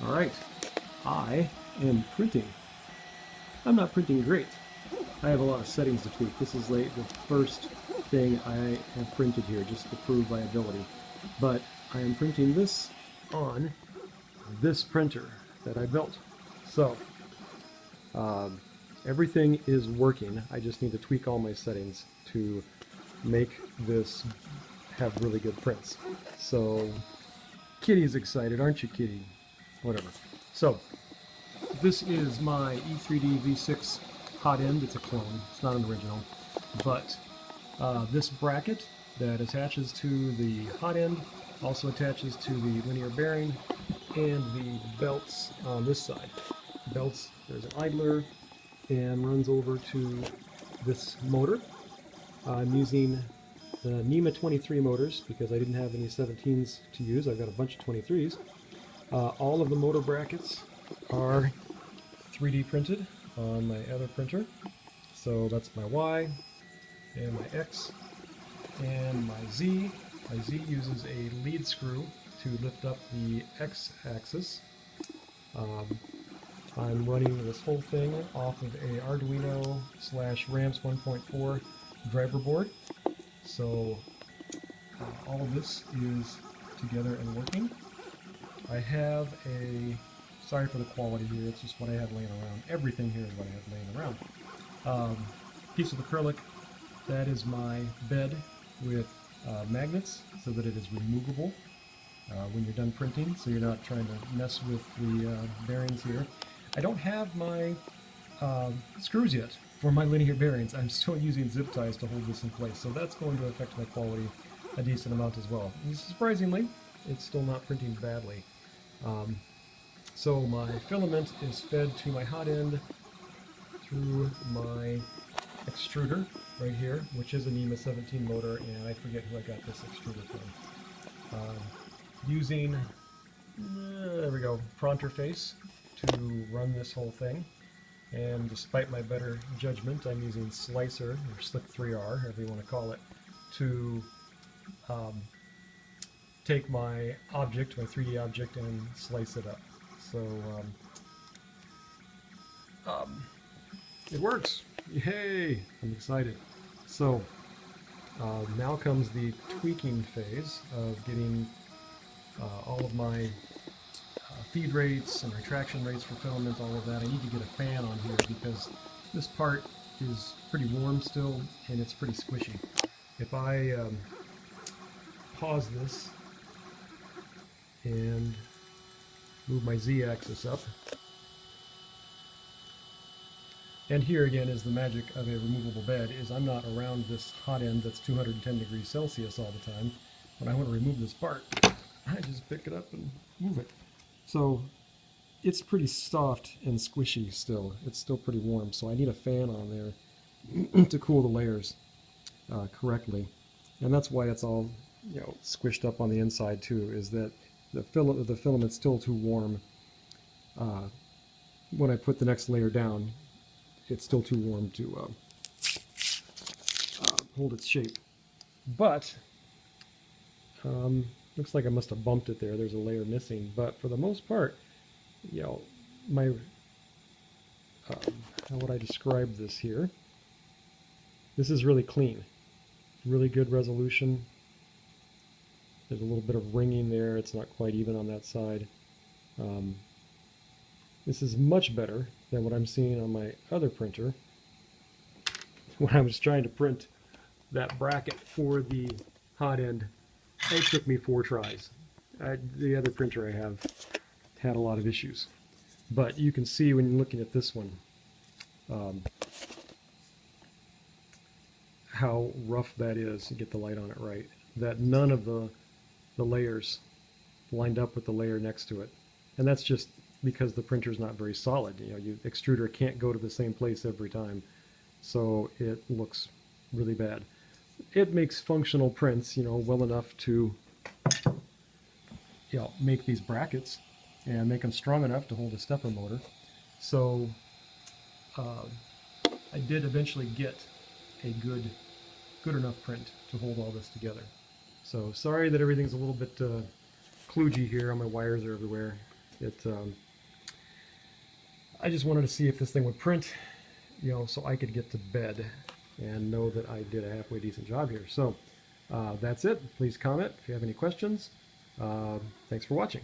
Alright, I am printing. I'm not printing great. I have a lot of settings to tweak. This is the first thing I have printed here, just to prove viability. But I am printing this on this printer that I built. So, everything is working. I just need to tweak all my settings to make this have really good prints. So, Kitty's excited, aren't you, Kitty? Whatever. So, this is my E3D V6 hot end. It's a clone. It's not an original. But this bracket that attaches to the hot end also attaches to the linear bearing and the belts on this side. Belts, there's an idler, and runs over to this motor. I'm using the NEMA 23 motors because I didn't have any 17s to use. I've got a bunch of 23s. All of the motor brackets are 3D printed on my other printer. So that's my Y and my X and my Z. My Z uses a lead screw to lift up the X axis. I'm running this whole thing off of a Arduino / RAMS 1.4 driver board. So all of this is together and working. I have sorry for the quality here, it's just what I had laying around. Everything here is what I had laying around. Piece of acrylic, that is my bed with magnets so that it is removable when you're done printing, so you're not trying to mess with the bearings here. I don't have my screws yet for my linear bearings. I'm still using zip ties to hold this in place, so that's going to affect my quality a decent amount as well. And surprisingly, it's still not printing badly. So my filament is fed to my hot end through my extruder right here, which is a NEMA 17 motor, and I forget who I got this extruder from. Using, there we go, Printerstein to run this whole thing. And despite my better judgment, I'm using Slicer, or Slick 3R, however you want to call it, to take my object, my 3D object, and slice it up. So it works! Yay! I'm excited. So now comes the tweaking phase of getting all of my feed rates and retraction rates for filament, all of that. I need to get a fan on here because this part is pretty warm still and it's pretty squishy. If I pause this and move my Z-axis up, and here again is the magic of a removable bed, is I'm not around this hot end that's 210 degrees Celsius all the time. When I want to remove this part, I just pick it up and move it. So it's pretty soft and squishy still. It's still pretty warm, so I need a fan on there to cool the layers correctly. And that's why it's all, squished up on the inside too, is that the filament's still too warm. When I put the next layer down, it's still too warm to hold its shape. But looks like I must have bumped it there. There's a layer missing, but for the most part, my how would I describe this here? This is really clean, really good resolution. There's a little bit of ringing there. It's not quite even on that side. This is much better than what I'm seeing on my other printer. When I was trying to print that bracket for the hot end, it took me 4 tries. The other printer I have had a lot of issues. But you can see when you're looking at this one how rough that is to get the light on it right. That none of the layers lined up with the layer next to it. And that's just because the printer's not very solid. Your extruder can't go to the same place every time. So it looks really bad. It makes functional prints, well enough to make these brackets and make them strong enough to hold a stepper motor. So I did eventually get a good enough print to hold all this together. So sorry that everything's a little bit kludgy here. My wires are everywhere. I just wanted to see if this thing would print, you know, so I could get to bed and know that I did a halfway decent job here. So that's it. Please comment if you have any questions. Thanks for watching.